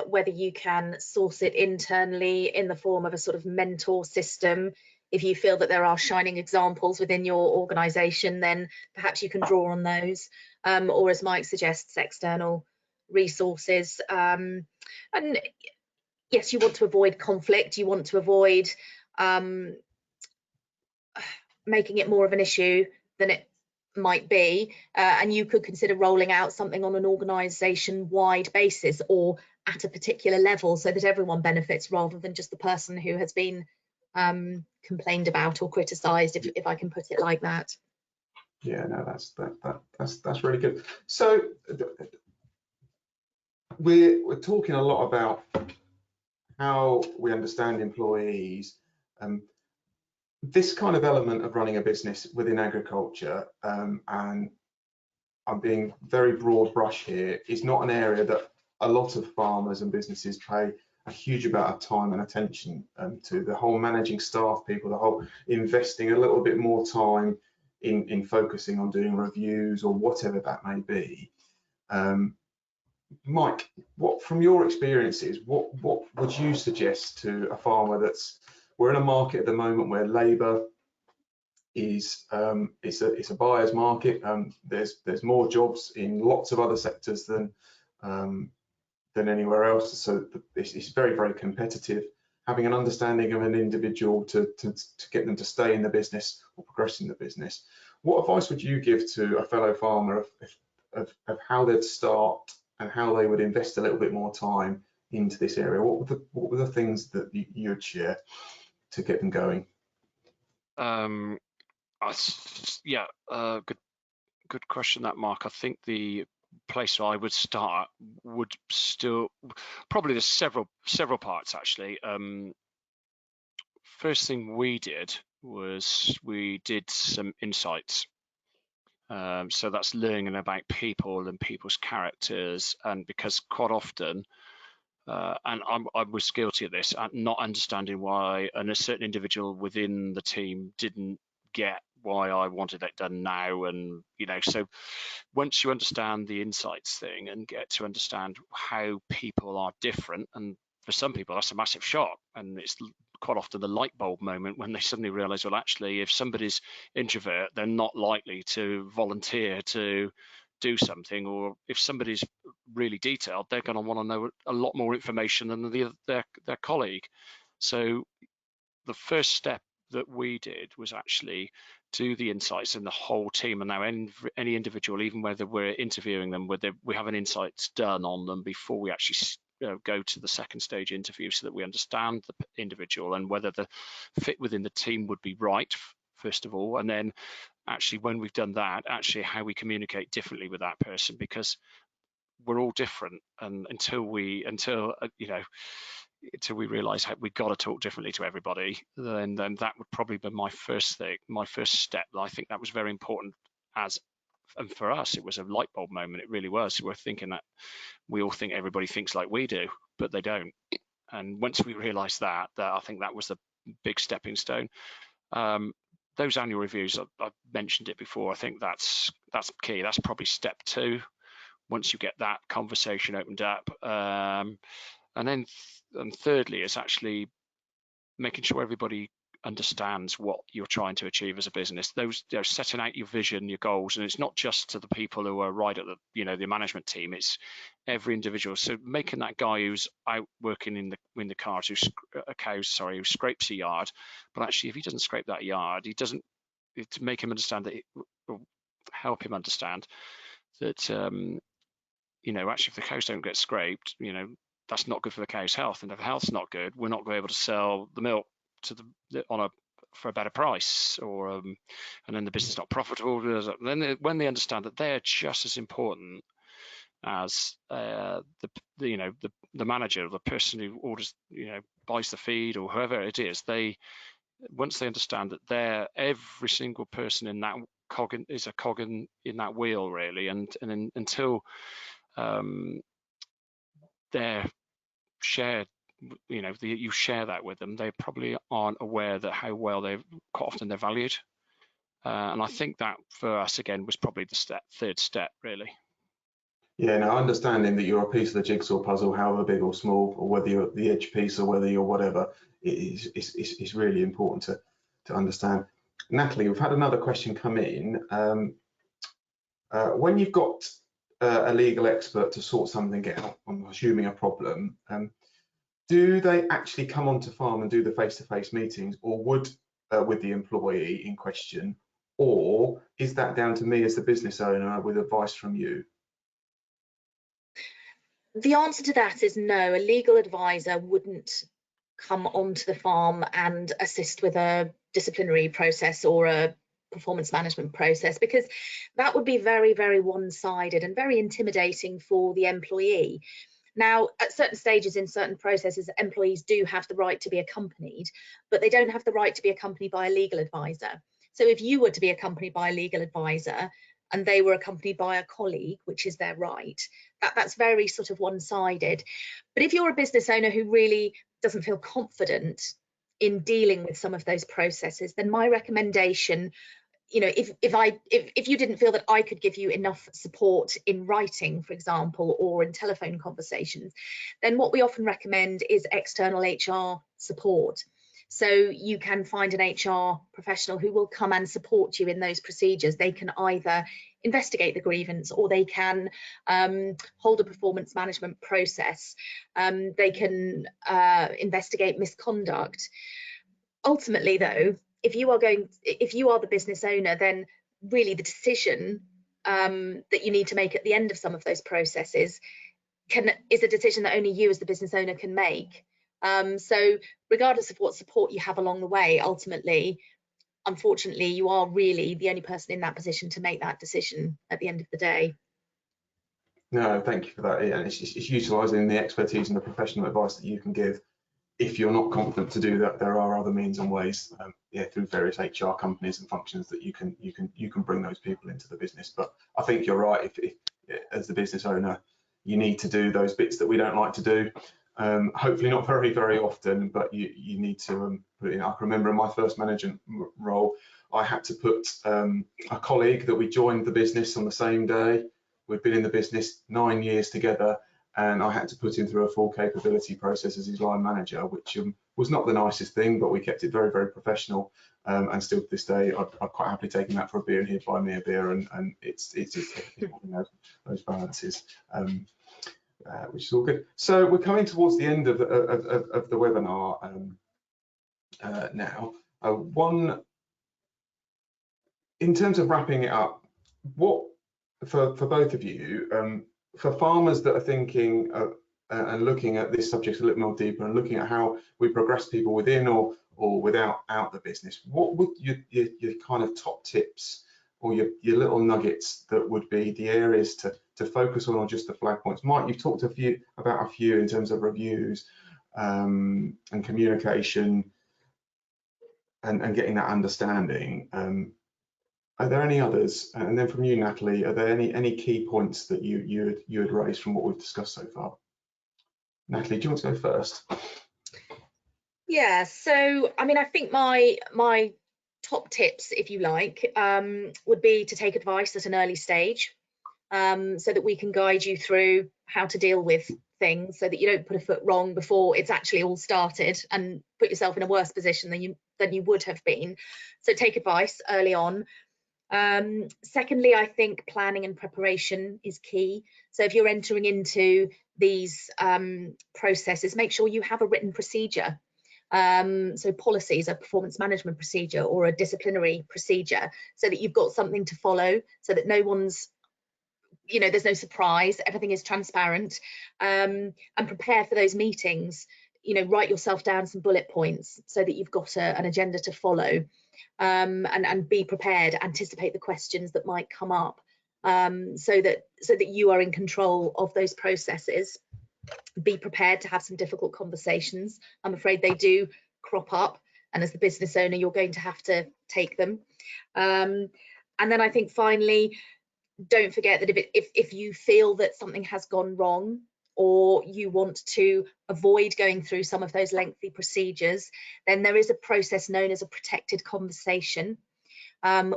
Whether you can source it internally in the form of a sort of mentor system, if you feel that there are shining examples within your organisation, then perhaps you can draw on those, or as Mike suggests, external resources. And yes, you want to avoid conflict, you want to avoid making it more of an issue than it might be, and you could consider rolling out something on an organisation-wide basis or at a particular level, so that everyone benefits rather than just the person who has been complained about or criticised, if I can put it like that. Yeah, no, that's really good. So we're talking a lot about how we understand employees. This kind of element of running a business within agriculture, and I'm being very broad brush here, is not an area that a lot of farmers and businesses pay a huge amount of time and attention to. The whole managing staff people, the whole investing a little bit more time in focusing on doing reviews or whatever that may be. Mike, what from your experiences, what would you suggest to a farmer we're in a market at the moment where labour is it's a buyer's market. There's more jobs in lots of other sectors than anywhere else, so it's very, very competitive. Having an understanding of an individual to get them to stay in the business or progress in the business, what advice would you give to a fellow farmer of how they'd start and how they would invest a little bit more time into this area? What were the things that you'd share? to get them going? Good question, that, Mark. I think the place I would start would still probably there's several parts actually. First thing we did was we did some insights. So that's learning about people and people's characters, and because quite often, and I was guilty of this, not understanding why a certain individual within the team didn't get why I wanted it done now, and so once you understand the insights thing and get to understand how people are different, and for some people that's a massive shock, and it's quite often the light bulb moment when they suddenly realize, well, actually, if somebody's introvert, they're not likely to volunteer to do something, or if somebody's really detailed, they're going to want to know a lot more information than their colleague. So the first step that we did was actually do the insights in the whole team, and now any individual, even whether we're interviewing them, whether we have an insights done on them before we actually go to the second stage interview, so that we understand the individual and whether the fit within the team would be right, first of all, and then actually when we've done that, actually how we communicate differently with that person, because we're all different, and until we realize we've got to talk differently to everybody, then that would probably be my first step. I think that was very important, and for us it was a light bulb moment. It really was. We're thinking that we all think everybody thinks like we do, but they don't. And once we realized that I think that was the big stepping stone. Those annual reviews, I've mentioned it before, I think that's key. That's probably step 2 once you get that conversation opened up. And then thirdly is actually making sure everybody understands what you're trying to achieve as a business. Those setting out your vision, your goals, and it's not just to the people who are right at the management team. It's every individual. So making that guy who's out working in the cars, who scrapes a yard, but actually if he doesn't scrape that yard, he doesn't. To make him understand that, help him understand that actually if the cows don't get scraped, that's not good for the cow's health, and if the health's not good, we're not going to be able to sell the milk for a better price, or and then the business is not profitable. Then when they understand that they're just as important as the manager, the person who orders, buys the feed, or whoever it is, once they understand that every single person in that cog is a cog in that wheel, really, and until they're shared, you share that with them, they probably aren't aware that how well quite often they're valued. And I think that for us again was probably the third step, really. Yeah, now understanding that you're a piece of the jigsaw puzzle, however big or small, or whether you're the edge piece or whether you're whatever, it's really important to understand. Natalie, we've had another question come in. When you've got a legal expert to sort something out, I'm assuming a problem, do they actually come onto farm and do the face-to-face meetings, or would with the employee in question, or is that down to me as the business owner with advice from you? The answer to that is no. A legal advisor wouldn't come onto the farm and assist with a disciplinary process or a performance management process, because that would be very, very one-sided and very intimidating for the employee. Now, at certain stages in certain processes, employees do have the right to be accompanied, but they don't have the right to be accompanied by a legal advisor. So if you were to be accompanied by a legal advisor and they were accompanied by a colleague, which is their right, that's very sort of one-sided. But if you're a business owner who really doesn't feel confident in dealing with some of those processes, then my recommendation, if you didn't feel that I could give you enough support in writing, for example, or in telephone conversations, then what we often recommend is external HR support. So you can find an HR professional who will come and support you in those procedures. They can either investigate the grievance, or they can hold a performance management process. They can investigate misconduct. Ultimately, though, if you are the business owner, then really the decision that you need to make at the end of some of those processes is a decision that only you as the business owner can make. So regardless of what support you have along the way, ultimately, unfortunately, you are really the only person in that position to make that decision at the end of the day. No, thank you for that. Yeah, it's utilising the expertise and the professional advice that you can give. If you're not confident to do that, there are other means and ways, through various HR companies and functions that you can bring those people into the business. But I think you're right. If as the business owner, you need to do those bits that we don't like to do. Hopefully not very, very often, but you need to put in. I can remember in my first management role, I had to put a colleague that we joined the business on the same day. We'd been in the business 9 years together, and I had to put him through a full capability process as his line manager, which was not the nicest thing, but we kept it very, very professional. And still to this day, I'd quite happily take him out for a beer, and he'd buy me a beer, and it's those balances. Which is all good. So we're coming towards the end of the webinar now. In terms of wrapping it up, what for both of you, for farmers that are thinking and looking at this subject a little more deeper and looking at how we progress people within or without the business, what would your kind of top tips or your little nuggets that would be the areas to focus on, or just the flag points? Mike, you've talked about a few in terms of reviews and communication and getting that understanding. Are there any others? And then from you, Natalie, are there any key points that you would raise from what we've discussed so far? Natalie, do you want to go first? Yeah, so I mean, I think my top tips, if you like, would be to take advice at an early stage, so that we can guide you through how to deal with things, so that you don't put a foot wrong before it's actually all started and put yourself in a worse position than you would have been. So take advice early on. Secondly, I think planning and preparation is key. So if you're entering into these processes, make sure you have a written procedure. So policies, a performance management procedure or a disciplinary procedure, so that you've got something to follow, so that no one's, there's no surprise, everything is transparent, and prepare for those meetings. Write yourself down some bullet points so that you've got an agenda to follow, and be prepared, anticipate the questions that might come up, so that you are in control of those processes. Be prepared to have some difficult conversations. I'm afraid they do crop up, and as the business owner, you're going to have to take them. And then I think finally, don't forget that if you feel that something has gone wrong, or you want to avoid going through some of those lengthy procedures, then there is a process known as a protected conversation,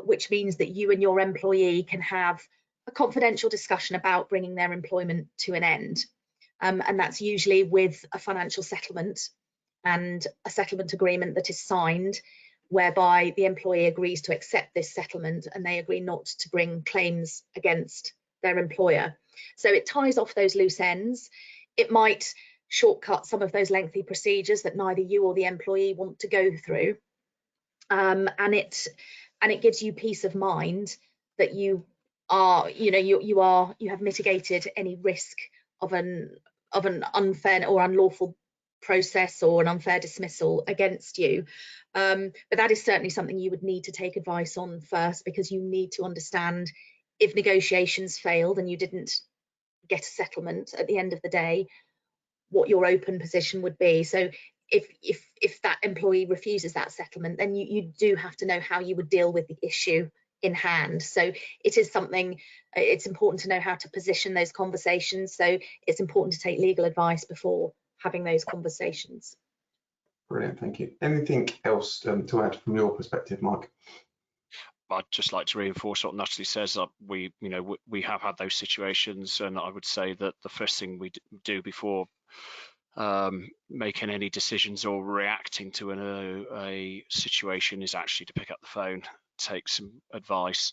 which means that you and your employee can have a confidential discussion about bringing their employment to an end. And that's usually with a financial settlement and a settlement agreement that is signed, whereby the employee agrees to accept this settlement and they agree not to bring claims against their employer. So it ties off those loose ends. It might shortcut some of those lengthy procedures that neither you or the employee want to go through, and it gives you peace of mind that you have mitigated any risk of an unfair or unlawful process or an unfair dismissal against you. But that is certainly something you would need to take advice on first, because you need to understand, if negotiations failed and you didn't get a settlement at the end of the day, what your open position would be. So if that employee refuses that settlement, then you do have to know how you would deal with the issue in hand. So it is something, it's important to know how to position those conversations. So it's important to take legal advice before having those conversations. Brilliant, thank you. Anything else to add from your perspective, Mike? I'd just like to reinforce what Natalie says. We have had those situations, and I would say that the first thing we do before making any decisions or reacting to a situation is actually to pick up the phone, take some advice.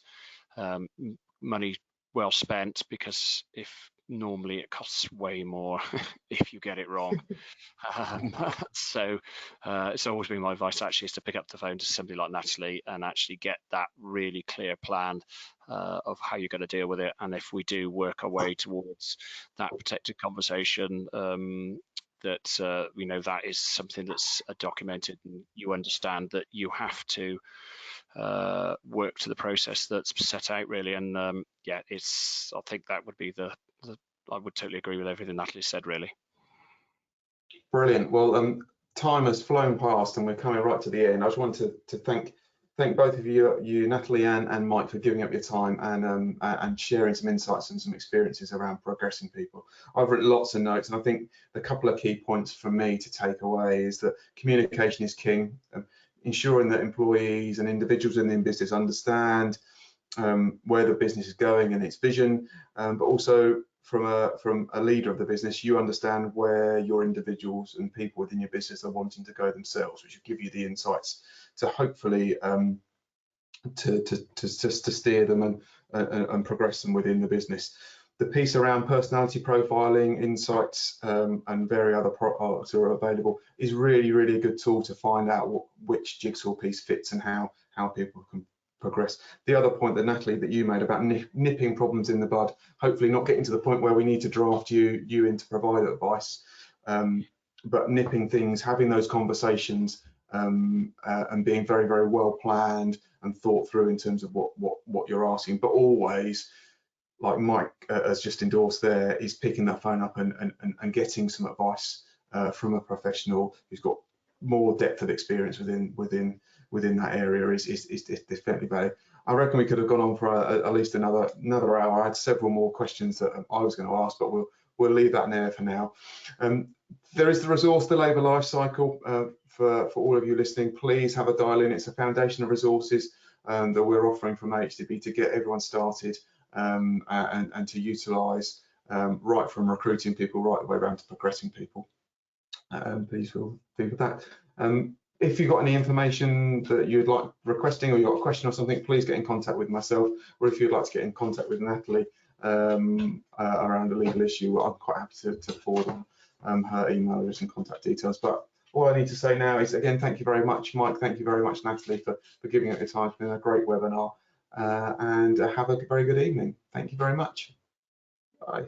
Money well spent, because if normally it costs way more if you get it wrong. So it's always been my advice actually, is to pick up the phone to somebody like Natalie and actually get that really clear plan of how you're going to deal with it. And if we do work our way towards that protected conversation, that you know, that is something that's documented, and you understand that you have to work to the process that's set out, really. And yeah, I think that would be I would totally agree with everything Natalie said, really. Brilliant. Well, time has flown past and we're coming right to the end. I just wanted to thank both of you, Natalie and Mike, for giving up your time and sharing some insights and some experiences around progressing people. I've written lots of notes, and I think the couple of key points for me to take away is that communication is king. Ensuring that employees and individuals in the business understand where the business is going and its vision, but also from a leader of the business, you understand where your individuals and people within your business are wanting to go themselves, which will give you the insights to hopefully to steer them and progress them within the business. The piece around personality profiling, insights, and various other products are available is really a good tool to find out which jigsaw piece fits and how people can progress. The other point that Natalie, that you made about nipping problems in the bud, hopefully not getting to the point where we need to draft you in to provide advice, but nipping things, having those conversations, and being very well planned and thought through in terms of what you're asking, but always, like Mike has just endorsed there, is picking that phone up and getting some advice from a professional who's got more depth of experience within that area is definitely valid. I reckon we could have gone on for at least another hour. I had several more questions that I was going to ask, but we'll leave that there for now. There is the resource, the labour life cycle, for all of you listening. Please have a dial in. It's a foundation of resources that we're offering from AHDB to get everyone started and to utilise right from recruiting people right the way around to progressing people. Please feel free with that. If you've got any information that you'd like requesting, or you've got a question or something, please get in contact with myself, or if you'd like to get in contact with Natalie around a legal issue, I'm quite happy to forward on her email address and contact details. But all I need to say now is, again, thank you very much, Mike. Thank you very much, Natalie, for giving up your time. It's been a great webinar, and have a very good evening. Thank you very much. Bye.